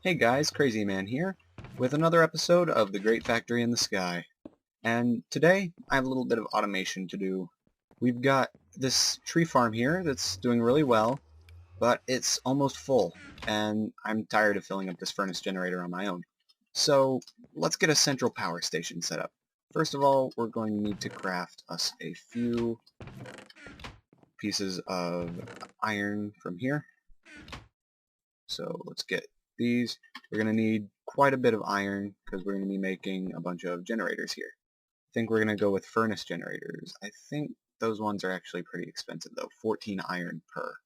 Hey guys, Crazy Man here, with another episode of The Great Factory in the Sky. And today, I have a little bit of automation to do. We've got this tree farm here that's doing really well, but it's almost full, and I'm tired of filling up this furnace generator on my own. So, let's get a central power station set up. First of all, we're going to need to craft us a few pieces of iron from here. So let's get these. We're going to need quite a bit of iron because we're going to be making a bunch of generators here. I think we're going to go with furnace generators. I think those ones are actually pretty expensive though, 14 iron per.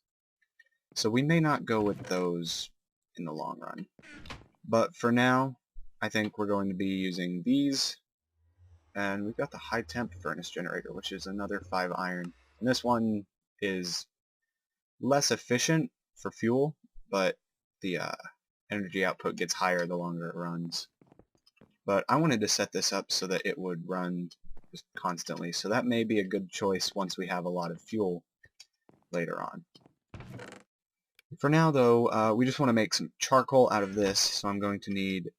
So we may not go with those in the long run. But for now, I think we're going to be using these. And we've got the high temp furnace generator, which is another 5 iron. And this one is less efficient for fuel, but the energy output gets higher the longer it runs. But I wanted to set this up so that it would run just constantly, so that may be a good choice once we have a lot of fuel later on. For now though, we just want to make some charcoal out of this, so I'm going to need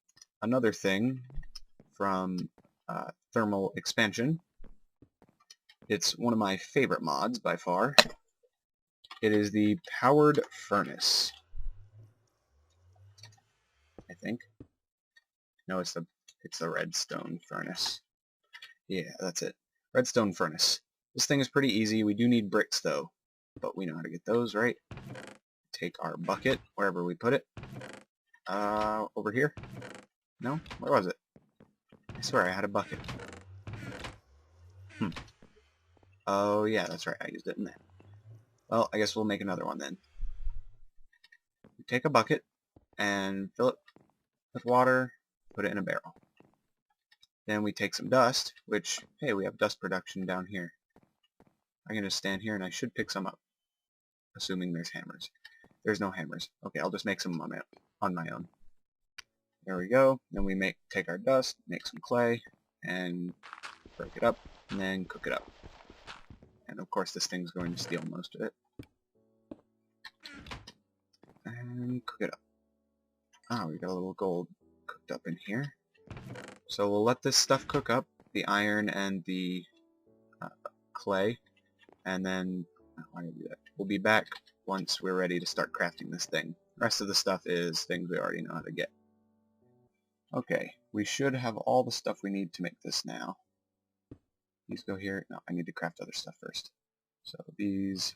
another thing from Thermal Expansion. It's one of my favorite mods by far. It is the Powered Furnace, I think. No, it's the Redstone Furnace. Yeah, that's it. Redstone Furnace. This thing is pretty easy. We do need bricks though, but we know how to get those, right? Take our bucket, wherever we put it. Over here? No? Where was it? I swear I had a bucket. Oh yeah, that's right, I used it in there. Well, I guess we'll make another one then. We take a bucket and fill it with water, put it in a barrel. Then we take some dust, which, hey, we have dust production down here. I can just stand here and I should pick some up, assuming there's hammers. There's no hammers. Okay, I'll just make some on my own. There we go. Then we take our dust, make some clay, and break it up, and then cook it up. And of course this thing's going to steal most of it. And cook it up. Ah, we got a little gold cooked up in here. So we'll let this stuff cook up, the iron and the clay, and then why did I do that? We'll be back once we're ready to start crafting this thing. The rest of the stuff is things we already know how to get. Okay, we should have all the stuff we need to make this now. These go here. No, I need to craft other stuff first. So these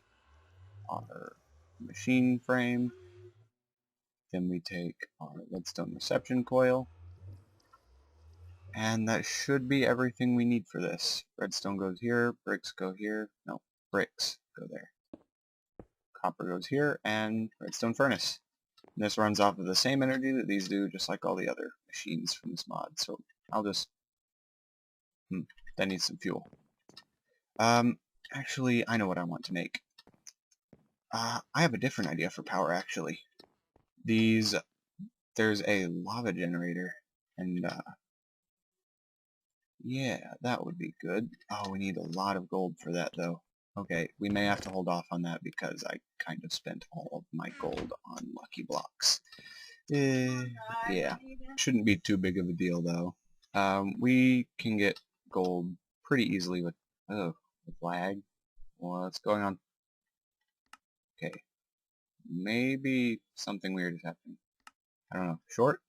are machine frame. Then we take our redstone reception coil. And that should be everything we need for this. Redstone goes here, bricks go here. No, bricks go there. Copper goes here, and redstone furnace. And this runs off of the same energy that these do, just like all the other machines from this mod. So I'll just... that needs some fuel. Actually, I know what I want to make. I have a different idea for power, actually. There's a lava generator, and yeah, that would be good. Oh, we need a lot of gold for that, though. Okay, we may have to hold off on that because I kind of spent all of my gold on lucky blocks. Yeah, shouldn't be too big of a deal, though. We can get gold pretty easily with lag. What's going on? Okay, maybe something weird is happening. I don't know. Short?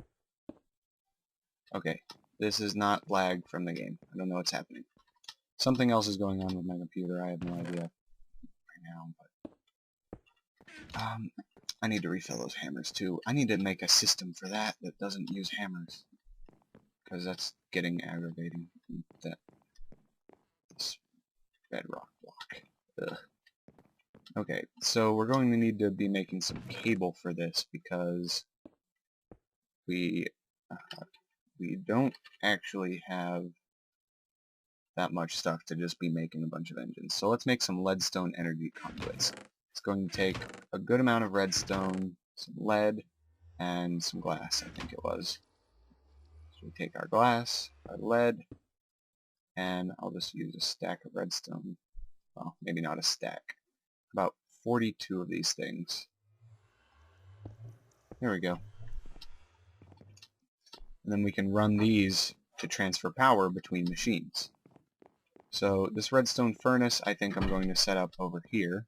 Okay, this is not lag from the game. I don't know what's happening. Something else is going on with my computer. I have no idea right now, but I need to refill those hammers too. I need to make a system for that doesn't use hammers, because that's getting aggravating. This bedrock block. Ugh. Okay, so we're going to need to be making some cable for this because we don't actually have that much stuff to just be making a bunch of engines. So let's make some leadstone energy conduits. It's going to take a good amount of redstone, some lead, and some glass, I think it was. So we take our glass, our lead, and I'll just use a stack of redstone. Well, maybe not a stack. About 42 of these things. There we go. and then we can run these to transfer power between machines. So this redstone furnace I think I'm going to set up over here.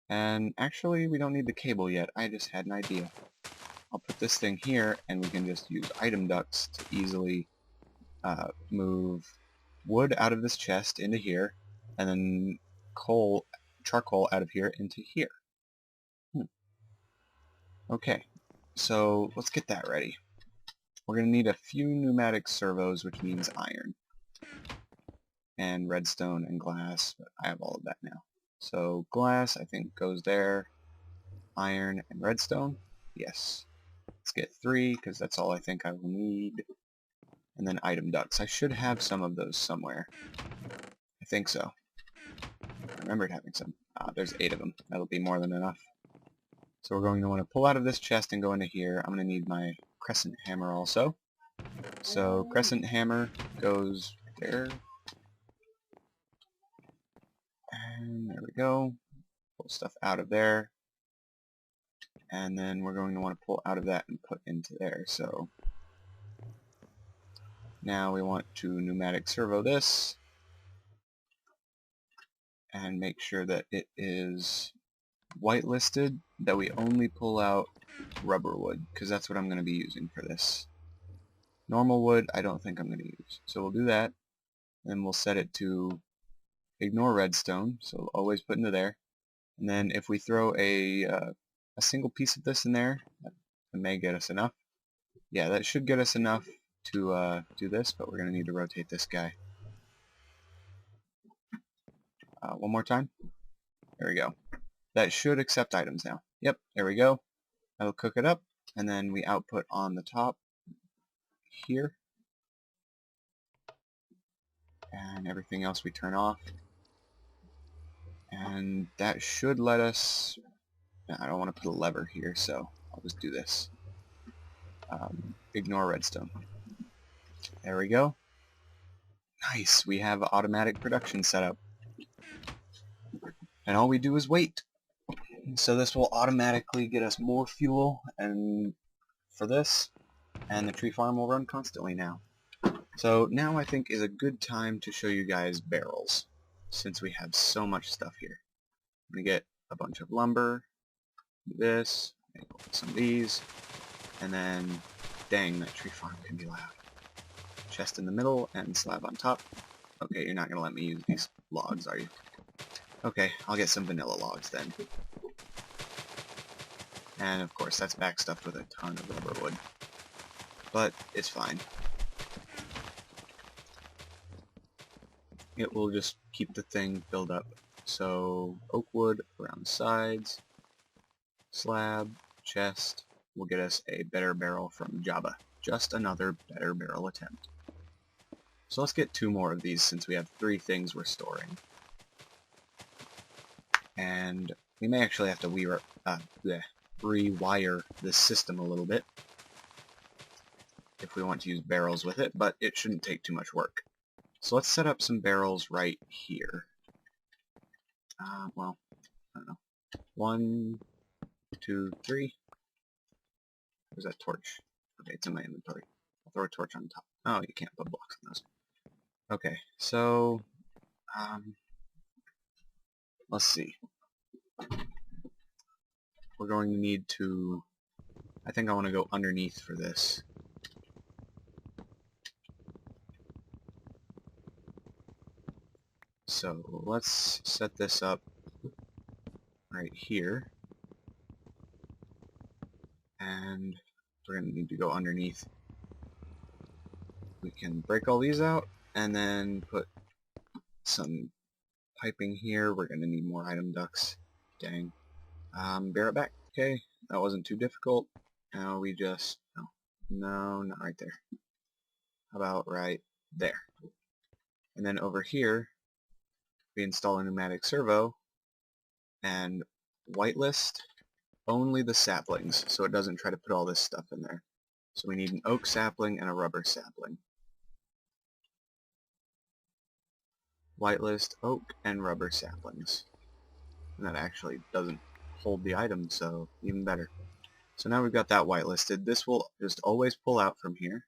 And actually we don't need the cable yet, I just had an idea. I'll put this thing here and we can just use item ducts to easily move wood out of this chest into here, and then charcoal out of here into here. Okay, so let's get that ready. We're going to need a few pneumatic servos, which means iron. And redstone and glass, but I have all of that now. So glass, I think, goes there. Iron and redstone, yes. Let's get 3, because that's all I think I will need. And then item ducts. I should have some of those somewhere. I think so. I remembered having some. There's 8 of them. That'll be more than enough. So we're going to want to pull out of this chest and go into here. I'm going to need my crescent hammer also. So crescent hammer goes right there. And there we go. Pull stuff out of there. And then we're going to want to pull out of that and put into there. So now we want to pneumatic servo this and make sure that it is whitelisted, that we only pull out rubber wood, because that's what I'm going to be using for this. Normal wood I don't think I'm going to use. So we'll do that, and we'll set it to ignore redstone, so always put into there. And then if we throw a single piece of this in there, that may get us enough. Yeah, that should get us enough to do this, but we're going to need to rotate this guy. One more time. There we go. That should accept items now. Yep, there we go. That'll cook it up, and then we output on the top here. And everything else we turn off. And that should let us... I don't want to put a lever here, so I'll just do this. Ignore redstone. There we go. Nice, we have automatic production set up. And all we do is wait. So this will automatically get us more fuel and for this, and the tree farm will run constantly now. So now I think is a good time to show you guys barrels, since we have so much stuff here. I'm going to get a bunch of lumber, this, some of these, and then, dang, that tree farm can be loud. Chest in the middle and slab on top. Okay, you're not going to let me use these logs, are you? Okay, I'll get some vanilla logs then. And of course that's backstuffed with a ton of rubber wood. But it's fine. It will just keep the thing filled up. So oak wood around the sides, slab, chest will get us a better barrel from Jabba. Just another better barrel attempt. So let's get 2 more of these since we have 3 things we're storing. And we may actually have to rewire this system a little bit if we want to use barrels with it, but it shouldn't take too much work. So let's set up some barrels right here. Well, I don't know. 1, 2, 3. Where's that torch? Okay, it's in my inventory. I'll throw a torch on top. Oh, you can't put blocks on those. Okay, so let's see. We're going to need to... I think I want to go underneath for this. So let's set this up right here. And we're going to need to go underneath. We can break all these out and then put some piping here. We're going to need more item ducts. Dang. Be right back. Okay, that wasn't too difficult. Now we just... No, not right there. How about right there? And then over here, we install a pneumatic servo and whitelist only the saplings, so it doesn't try to put all this stuff in there. So we need an oak sapling and a rubber sapling. Whitelist oak and rubber saplings. And that actually doesn't hold the item, so even better. So now we've got that whitelisted. This will just always pull out from here,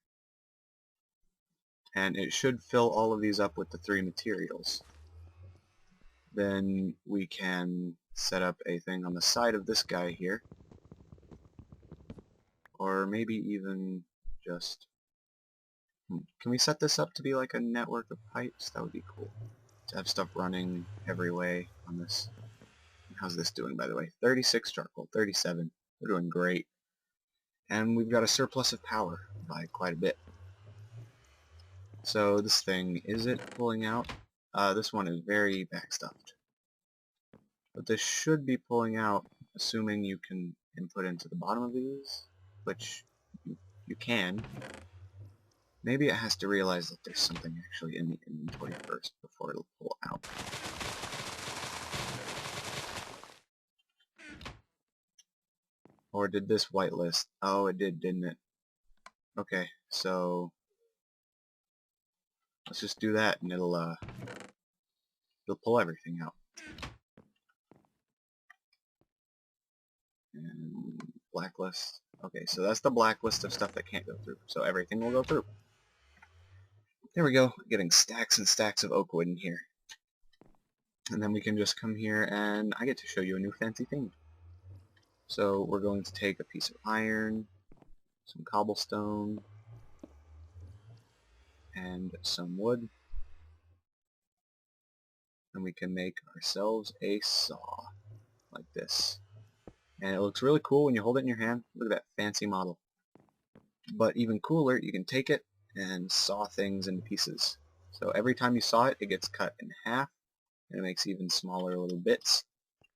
and it should fill all of these up with the 3 materials. Then we can set up a thing on the side of this guy here, or maybe even just can we set this up to be like a network of pipes? That would be cool to have stuff running every way on this. How's this doing, by the way? 36 charcoal, 37. We're doing great. And we've got a surplus of power by quite a bit. So this thing, is it pulling out? This one is very backstuffed. But this should be pulling out, assuming you can input into the bottom of these, which you can. Maybe it has to realize that there's something actually in the inventory first before it'll pull out. Or did this whitelist? Oh, it did, didn't it? Okay, so let's just do that, and it'll pull everything out. And blacklist. Okay, so that's the blacklist of stuff that can't go through. So everything will go through. There we go. Getting stacks and stacks of oak wood in here. And then we can just come here and I get to show you a new fancy thing. So we're going to take a piece of iron, some cobblestone, and some wood. And we can make ourselves a saw like this. And it looks really cool when you hold it in your hand. Look at that fancy model. But even cooler, you can take it and saw things into pieces. So every time you saw it, it gets cut in half, and it makes even smaller little bits.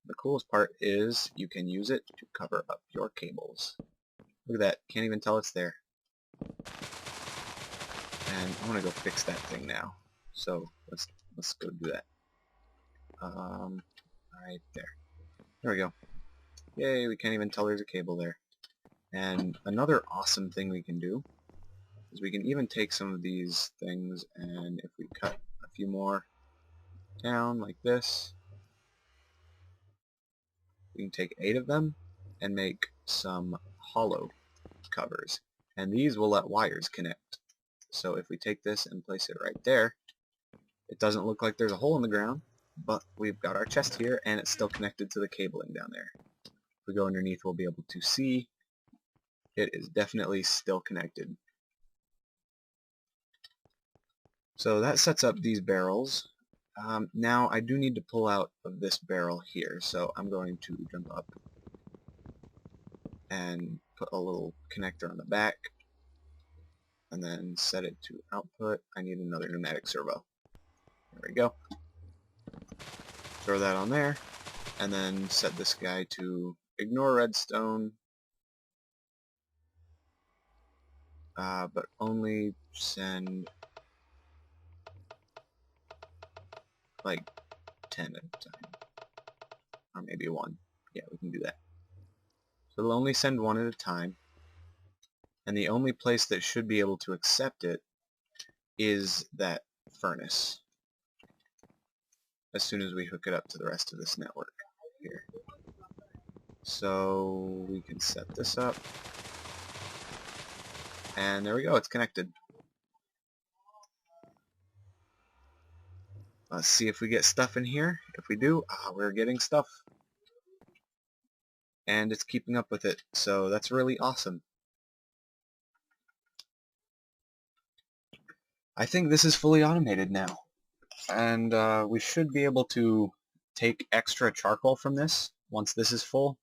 The coolest part is you can use it to cover up your cables. Look at that, can't even tell it's there. And I want to go fix that thing now. So let's go do that. Right there. There we go. Yay, we can't even tell there's a cable there. And another awesome thing we can do is we can even take some of these things, and if we cut a few more down like this, we can take 8 of them and make some hollow covers. And these will let wires connect. So if we take this and place it right there, it doesn't look like there's a hole in the ground, but we've got our chest here and it's still connected to the cabling down there. If we go underneath, we'll be able to see it is definitely still connected. So that sets up these barrels. Now I do need to pull out of this barrel here, so I'm going to jump up and put a little connector on the back and then set it to output. I need another pneumatic servo. There we go. Throw that on there and then set this guy to ignore redstone, but only send like 10 at a time, or maybe 1. Yeah, we can do that. So it'll only send 1 at a time, and the only place that should be able to accept it is that furnace as soon as we hook it up to the rest of this network here. So we can set this up, and there we go, it's connected. Let's see if we get stuff in here. If we do, we're getting stuff. And it's keeping up with it, so that's really awesome. I think this is fully automated now. And we should be able to take extra charcoal from this. Once this is full,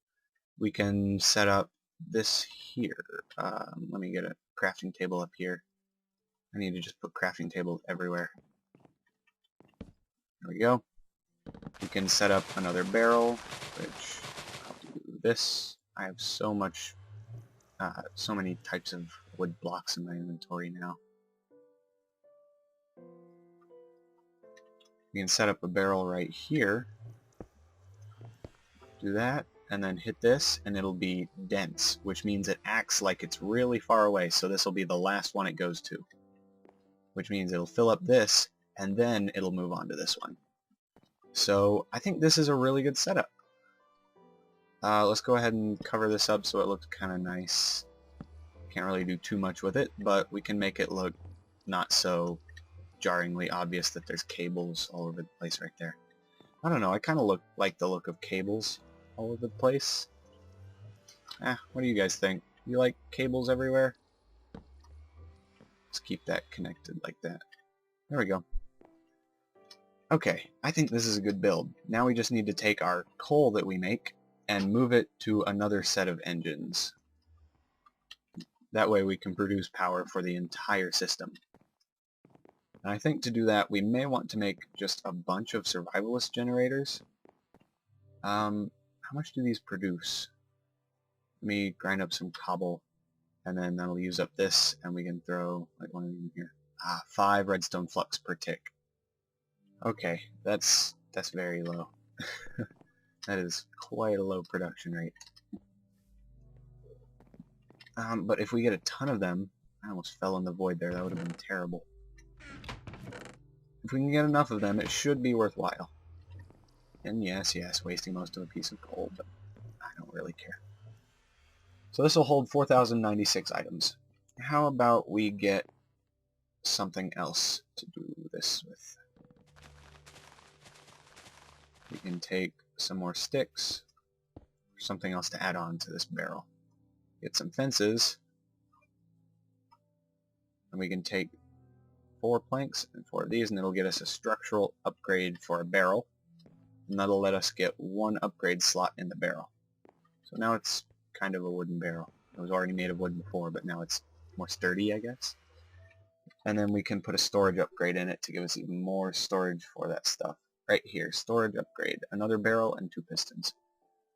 we can set up this here. Let me get a crafting table up here. I need to just put crafting tables everywhere. There we go. We can set up another barrel, which I'll do this. I have so many types of wood blocks in my inventory now. We can set up a barrel right here. Do that, and then hit this, and it'll be dense, which means it acts like it's really far away, so this will be the last one it goes to. Which means it'll fill up this, and then it'll move on to this one. So I think this is a really good setup. Let's go ahead and cover this up so it looks kind of nice. Can't really do too much with it, but we can make it look not so jarringly obvious that there's cables all over the place right there. I don't know, I kind of like the look of cables all over the place. What do you guys think? You like cables everywhere? Let's keep that connected like that. There we go. Okay, I think this is a good build. Now we just need to take our coal that we make and move it to another set of engines. That way we can produce power for the entire system. And I think to do that we may want to make just a bunch of survivalist generators. How much do these produce? Let me grind up some cobble, and then that'll use up this, and we can throw like one of these in here. 5 redstone flux per tick. Okay, that's very low. That is quite a low production rate. But if we get a ton of them, I almost fell in the void there, that would have been terrible. If we can get enough of them, it should be worthwhile. And yes, wasting most of a piece of coal, but I don't really care. So this will hold 4,096 items. How about we get something else to do this with? We can take some more sticks, or something else to add on to this barrel. Get some fences, and we can take 4 planks and 4 of these, and it'll get us a structural upgrade for a barrel, and that'll let us get 1 upgrade slot in the barrel. So now it's kind of a wooden barrel. It was already made of wood before, but now it's more sturdy, I guess. And then we can put a storage upgrade in it to give us even more storage for that stuff. Right here, storage upgrade, another barrel and 2 pistons.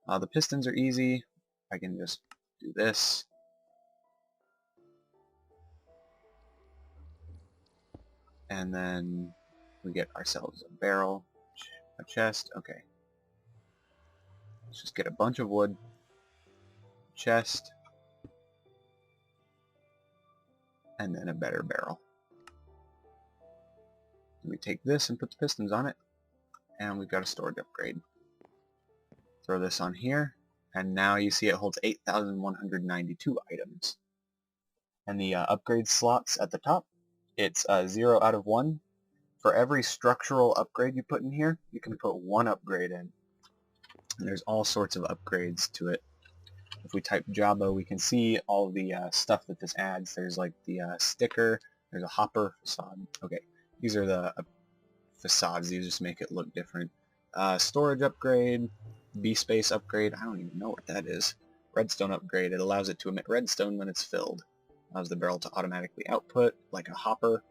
The pistons are easy. I can just do this. And then we get ourselves a barrel, a chest. Okay. Let's just get a bunch of wood, chest, and then a better barrel. We take this and put the pistons on it, and we've got a storage upgrade. Throw this on here, and now you see it holds 8,192 items. And the upgrade slots at the top, it's 0 out of 1. For every structural upgrade you put in here, you can put 1 upgrade in. And there's all sorts of upgrades to it. If we type Jabba, we can see all the stuff that this adds. There's like the sticker, there's a hopper facade. Okay, these are the facades. These just make it look different. Storage upgrade, B-space upgrade, I don't even know what that is. Redstone upgrade, it allows it to emit redstone when it's filled. Allows the barrel to automatically output, like a hopper.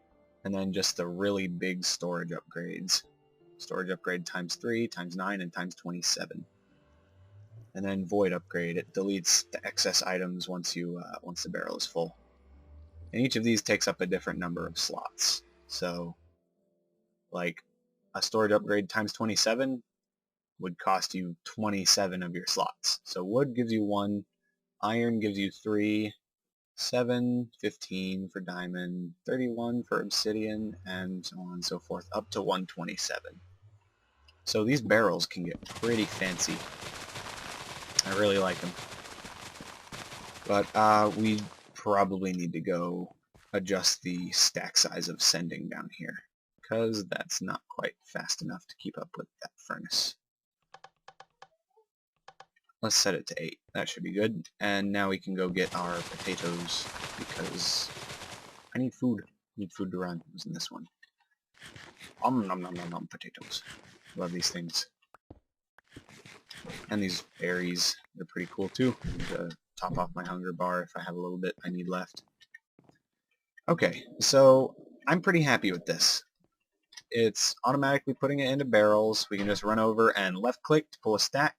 And then just the really big storage upgrades. Storage upgrade times 3, times 9, and times 27. And then void upgrade, it deletes the excess items once the barrel is full. And each of these takes up a different number of slots. So, like, a storage upgrade times 27 would cost you 27 of your slots. So wood gives you 1, iron gives you 3, 7, 15 for diamond, 31 for obsidian, and so on and so forth, up to 127. So these barrels can get pretty fancy. I really like them. But we probably need to go adjust the stack size of sending down here, because that's not quite fast enough to keep up with that furnace. Let's set it to 8. That should be good. And now we can go get our potatoes, because I need food. I need food to run. It was in this one. Nom nom nom nom, potatoes. Love these things. And these berries, they're pretty cool too, to top off my hunger bar if I have a little bit I need left. Okay, so I'm pretty happy with this. It's automatically putting it into barrels. We can just run over and left click to pull a stack,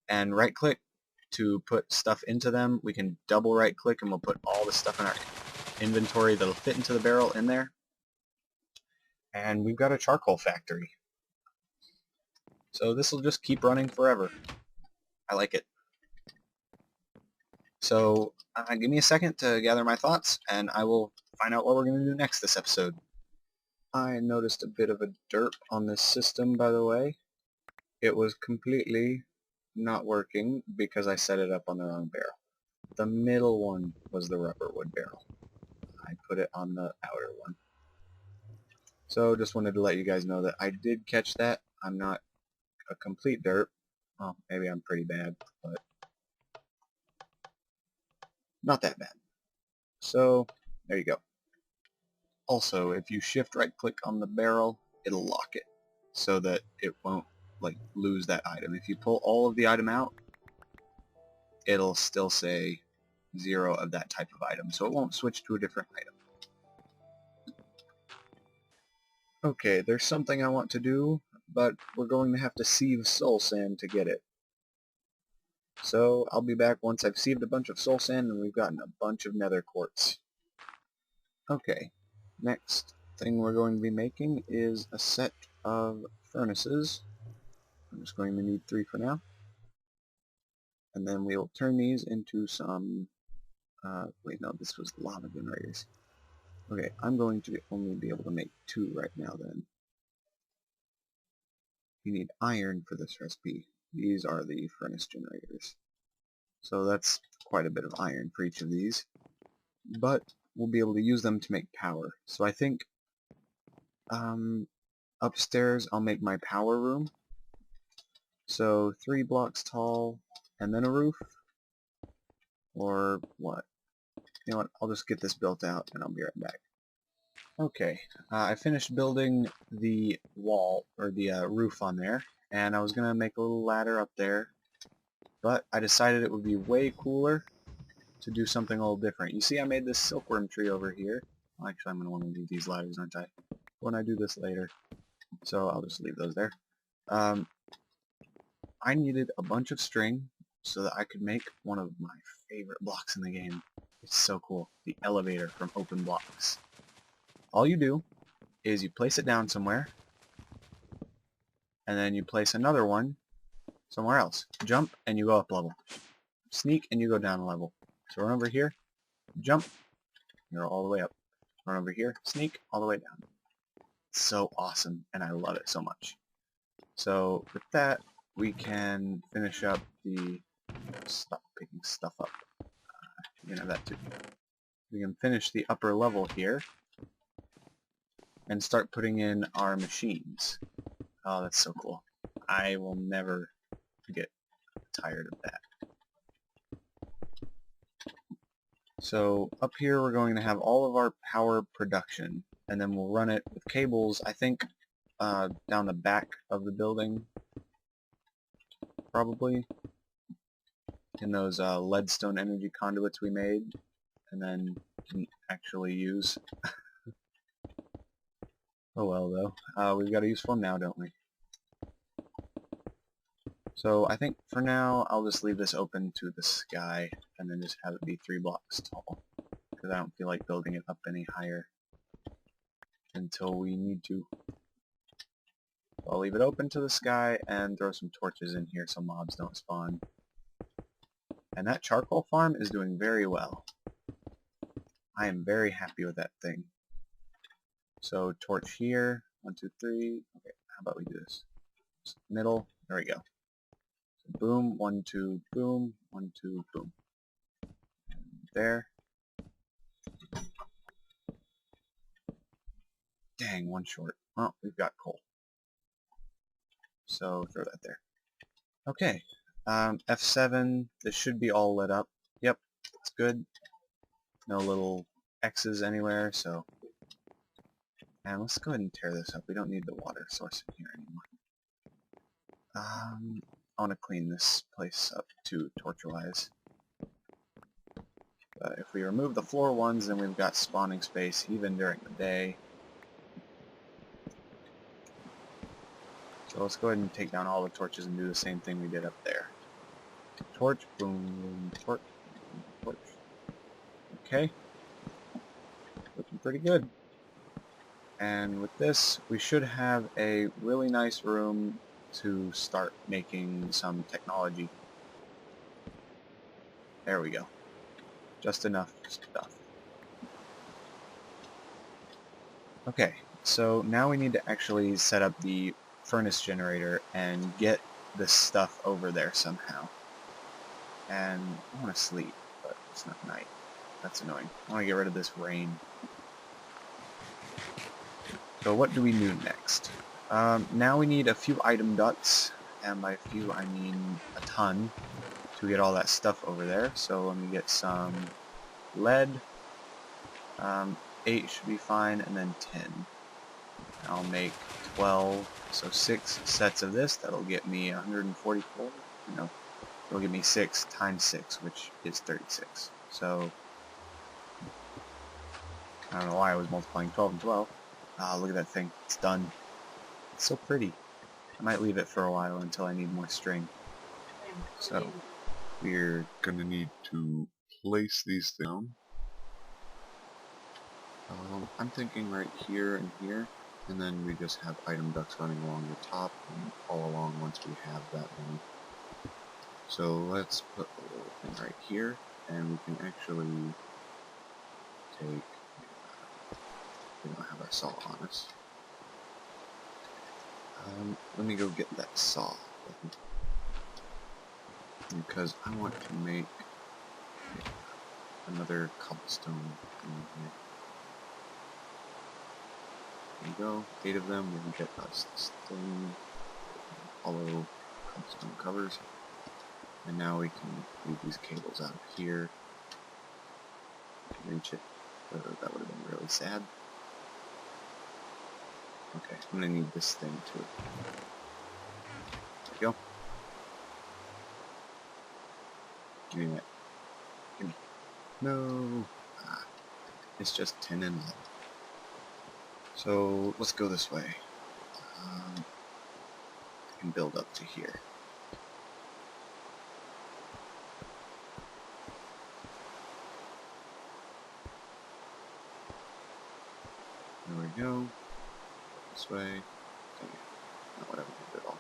and right click to put stuff into them. We can double right click and we'll put all the stuff in our inventory that'll fit into the barrel in there. And we've got a charcoal factory. So this will just keep running forever. I like it. So give me a second to gather my thoughts, and I will find out what we're going to do next this episode. I noticed a bit of a derp on this system, by the way. It was completely not working because I set it up on the wrong barrel. The middle one was the rubber wood barrel. I put it on the outer one. So just wanted to let you guys know that I did catch that. I'm not a complete derp. Well, maybe I'm pretty bad, but not that bad. So there you go. Also, if you shift right click on the barrel, it'll lock it so that it won't like lose that item. If you pull all of the item out, it'll still say 0 of that type of item, so it won't switch to a different item. Okay, there's something I want to do, but we're going to have to sieve soul sand to get it. So I'll be back once I've sieved a bunch of soul sand and we've gotten a bunch of nether quartz. Okay, next thing we're going to be making is a set of furnaces. I'm just going to need 3 for now. And then we'll turn these into some... wait, no, this was lava generators. Okay, I'm going to only be able to make 2 right now then. You need iron for this recipe. These are the furnace generators. So that's quite a bit of iron for each of these. But we'll be able to use them to make power. So I think upstairs I'll make my power room. So 3 blocks tall and then a roof. Or what? You know what, I'll just get this built out and I'll be right back. Okay, I finished building the wall, or the roof on there, and I was going to make a little ladder up there, but I decided it would be way cooler to do something a little different. You see I made this silkworm tree over here. Well, actually I'm going to want to do these ladders, aren't I? When I do this later. So I'll just leave those there. I needed a bunch of string so that I could make one of my favorite blocks in the game. It's so cool. The elevator from Open Blocks. All you do is you place it down somewhere, and then you place another one somewhere else. Jump, and you go up level. Sneak, and you go down a level. So run over here, jump, you're all the way up. Run over here, sneak, all the way down. It's so awesome, and I love it so much. So with that, we can finish up the... Stop picking stuff up. You can have that too. We can finish the upper level here and start putting in our machines. Oh, that's so cool. I will never get tired of that. So up here we're going to have all of our power production, and then we'll run it with cables, I think, down the back of the building, probably, in those leadstone energy conduits we made, and then didn't actually use. Oh well, though. We've got a useful now, don't we? So I think for now I'll just leave this open to the sky and then just have it be 3 blocks tall, because I don't feel like building it up any higher until we need to. So I'll leave it open to the sky and throw some torches in here so mobs don't spawn. And that charcoal farm is doing very well. I am very happy with that thing. So torch here, 1, 2, 3. Okay, how about we do this? Just middle, there we go. So boom, 1, 2, boom, 1, 2, boom. And there. Dang, 1 short. Oh, we've got coal. So throw that there. Okay, F7, this should be all lit up. Yep, it's good. No little X's anywhere, so... And let's go ahead and tear this up. We don't need the water source in here anymore. I want to clean this place up too, torch-wise. But if we remove the floor ones, then we've got spawning space even during the day. So let's go ahead and take down all the torches and do the same thing we did up there. Torch, boom, torch, boom, torch. Okay. Looking pretty good. And with this, we should have a really nice room to start making some technology. There we go. Just enough stuff. Okay, so now we need to actually set up the furnace generator and get this stuff over there somehow. And I want to sleep, but it's not night. That's annoying. I want to get rid of this rain. So what do we do next? Now we need a few item ducts, and by a few I mean a ton, to get all that stuff over there. So let me get some lead. 8 should be fine, and then 10. I'll make 12, so 6 sets of this. That'll get me 144. No, it'll give me 6 times 6, which is 36. So I don't know why I was multiplying 12 and 12. Look at that thing. It's done. It's so pretty. I might leave it for a while until I need more string. So we're gonna need to place these down. I'm thinking right here and here, and then we just have item ducts running along the top and all along once we have that one. So let's put a little thing right here, and we can actually take, we don't have our saw on us. Let me go get that saw, because I want to make another cobblestone in here. There we go, 8 of them. We can get us this thing, hollow cobblestone covers, and now we can leave these cables out of here. Reach it. That would have been really sad. Okay, I'm gonna need this thing too. There we go. Give me that. Give me. No. It's just 10 and 11. So let's go this way. I can build up to here. There we go. This way. Dang it. Not what I wanted at all.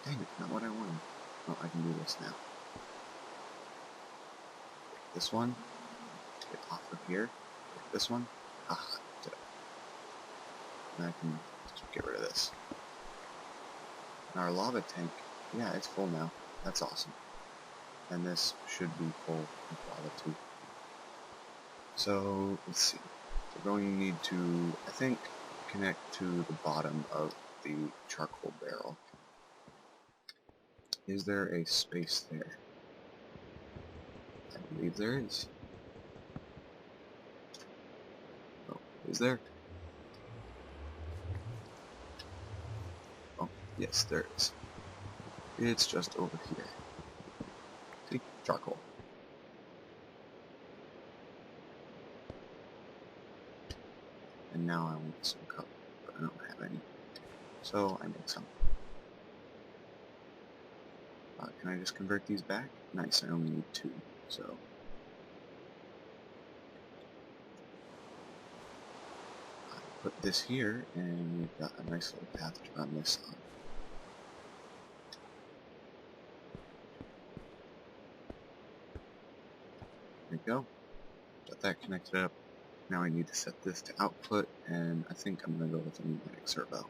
Dang it, not what I wanted. Oh, I can do this now. This one. Get off of here. This one. Ah, did it. And I can just get rid of this. And our lava tank, yeah, it's full now. That's awesome. And this should be full of lava too. So, let's see. We're going to need to, I think, connect to the bottom of the charcoal barrel. Is there a space there? I believe there is. Oh, is there? Oh, yes, there is. It's just over here. See? Charcoal. And now I want some cover, but I don't have any. So I make some. Can I just convert these back? Nice, I only need 2, so. I put this here, and we've got a nice little path to run this on. There we go. Got that connected up. Now I need to set this to output, and I think I'm going to go with a pneumatic servo.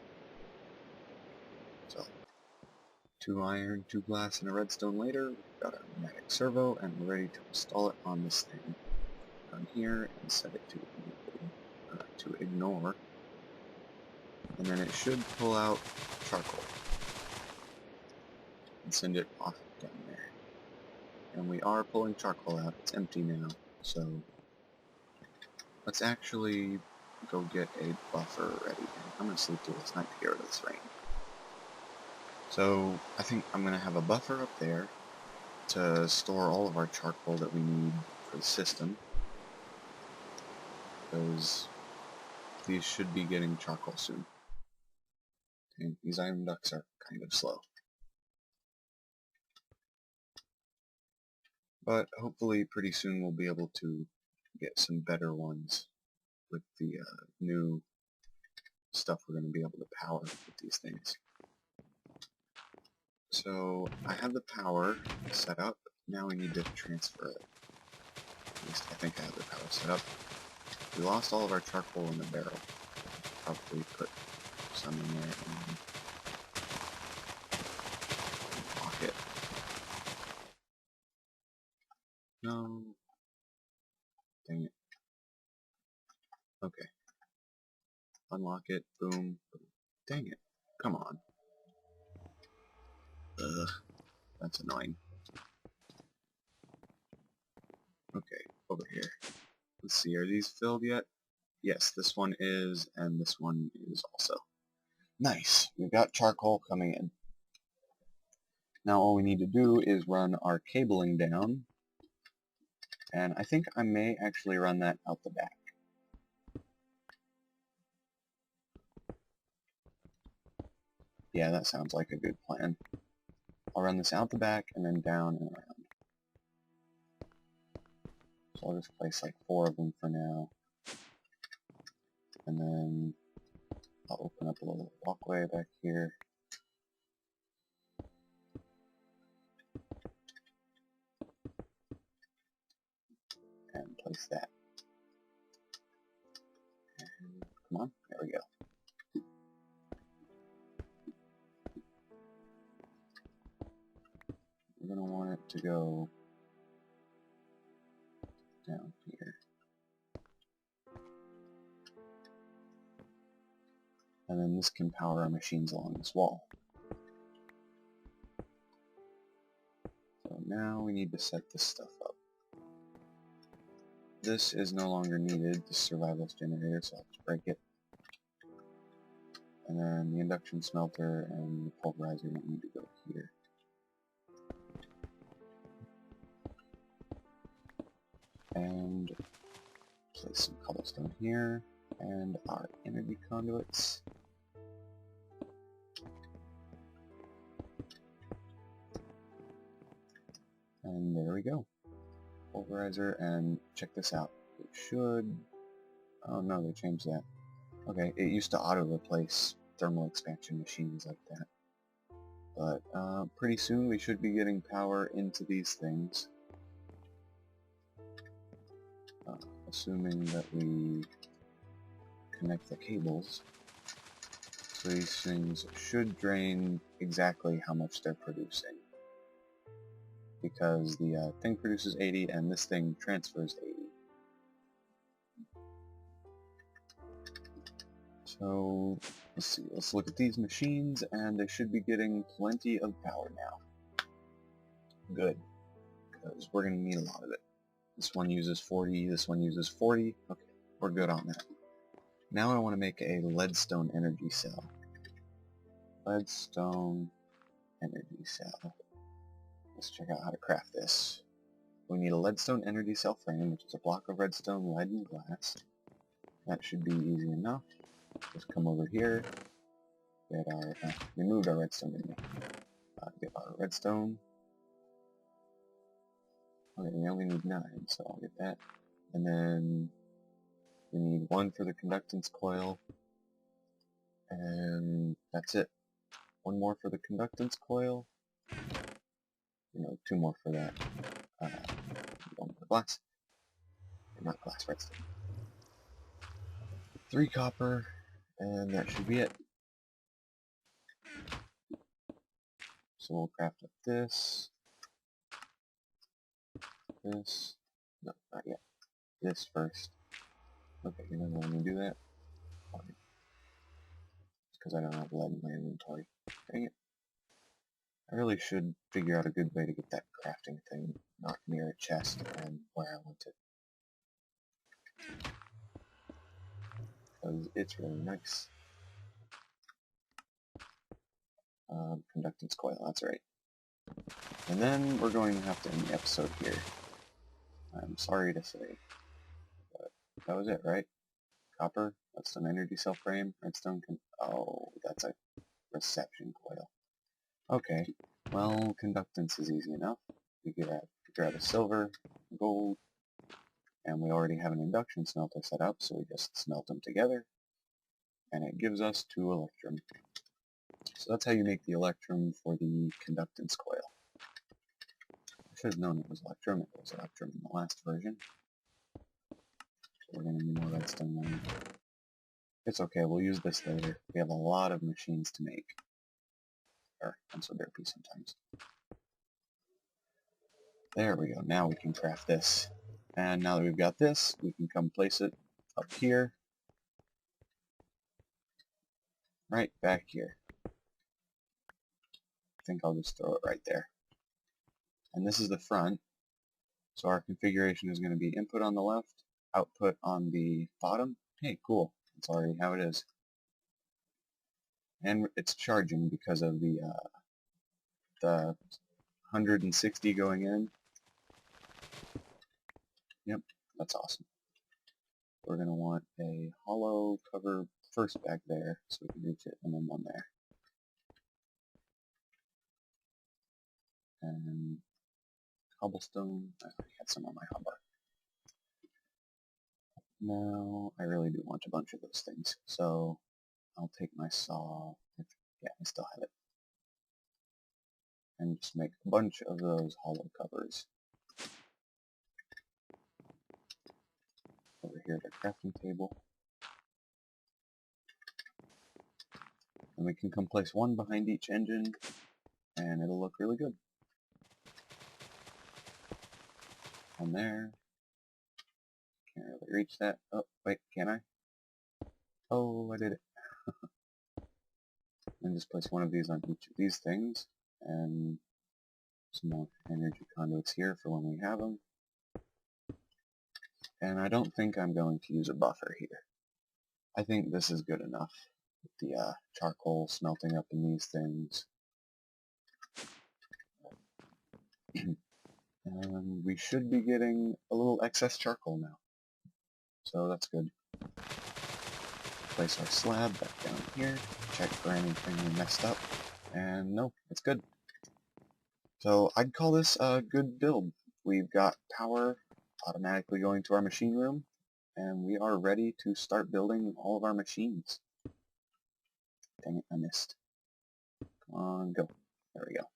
So, 2 iron, 2 glass, and a redstone later, we've got our pneumatic servo, and we're ready to install it on this thing. Down here, and set it to ignore. And then it should pull out charcoal. And send it off down there. And we are pulling charcoal out. It's empty now, so let's actually go get a buffer ready. I'm going to sleep through this night to get rid of this rain. So I think I'm going to have a buffer up there to store all of our charcoal that we need for the system, because these should be getting charcoal soon. And these iron ducts are kind of slow. But hopefully pretty soon we'll be able to get some better ones with the new stuff we're going to be able to power with these things. So I have the power set up. Now we need to transfer it. At least I think I have the power set up. We lost all of our charcoal in the barrel. Probably put some in there. No. Dang it. Okay. Unlock it. Boom. Dang it. Come on. Ugh. That's annoying. Okay. Over here. Let's see. Are these filled yet? Yes, this one is, and this one is also. Nice. We've got charcoal coming in. Now all we need to do is run our cabling down. And I think I may actually run that out the back. Yeah, that sounds like a good plan. I'll run this out the back and then down and around. So I'll just place like 4 of them for now. And then I'll open up a little walkway back here. And place that. And come on, there we go. We're going to want it to go down here. And then this can power our machines along this wall. So now we need to set this stuff up. This is no longer needed, the survivalist generator, so I'll just break it. And then the induction smelter and the pulverizer need to go here. And place some cobblestone here, and our energy conduits. And there we go. Pulverizer, and check this out. It should... Oh no, they changed that. Okay, it used to auto-replace thermal expansion machines like that. But pretty soon we should be getting power into these things. Assuming that we connect the cables. So these things should drain exactly how much they're producing. Because the thing produces 80 and this thing transfers 80. So let's see, let's look at these machines and they should be getting plenty of power now. Good, because we're going to need a lot of it. This one uses 40, this one uses 40. Okay, we're good on that. Now I want to make a leadstone energy cell. Leadstone energy cell. Let's check out how to craft this. We need a leadstone energy cell frame, which is a block of redstone, lead, and glass. That should be easy enough. Just come over here, get our, we moved our redstone, didn't we? Get our redstone. Okay, we only need 9, so I'll get that. And then we need 1 for the conductance coil, and that's it. 1 more for the conductance coil. You know, 2 more for that. 1 for glass. Not glass, redstone. 3 copper, and that should be it. So we'll craft up this. This. No, not yet. This first. Okay, you're never going to do that. Fine. It's because I don't have lead in my inventory. Dang it. I really should figure out a good way to get that crafting thing not near a chest and where I want it. Because it's really nice. Conductance coil, that's right. And then we're going to have to end the episode here. I'm sorry to say. But that was it, right? Copper, redstone energy cell frame, redstone oh, that's a reception coil. Okay, well, conductance is easy enough. We grab a silver, gold, and we already have an induction smelter set up, so we just smelt them together, and it gives us 2 electrum. So that's how you make the electrum for the conductance coil. I should have known it was electrum. It was electrum in the last version. So we're going to need more redstone then. It's okay, we'll use this later. We have a lot of machines to make. I'm so derpy sometimes. There we go. Now we can craft this. And now that we've got this, we can come place it up here. Right back here. I think I'll just throw it right there. And this is the front. So our configuration is going to be input on the left, output on the bottom. Hey, cool. That's already how it is. And it's charging because of the 160 going in. Yep, that's awesome. We're going to want a hollow cover first back there so we can reach it, and then one there. And cobblestone. I already had some on my hotbar. Now, I really do want a bunch of those things, so I'll take my saw. Yeah, I still have it. And just make a bunch of those hollow covers. Over here at our crafting table. And we can come place one behind each engine, and it'll look really good. One there. Can't really reach that. Oh, wait, can I? Oh, I did it. And just place one of these on each of these things, and some more energy conduits here for when we have them. And I don't think I'm going to use a buffer here. I think this is good enough with the charcoal smelting up in these things. And we should be getting a little excess charcoal now. So that's good. Place our slab back down here, check for anything we messed up, and no, it's good. So I'd call this a good build. We've got power automatically going to our machine room, and we are ready to start building all of our machines. Dang it, I missed. Come on, go. There we go.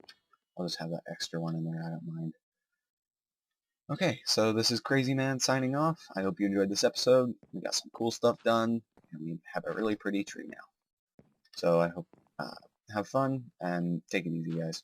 I'll just have that extra one in there, I don't mind. Okay, so this is Crazy Man signing off. I hope you enjoyed this episode. We got some cool stuff done, and we have a really pretty tree now. So I hope have fun, and take it easy, guys.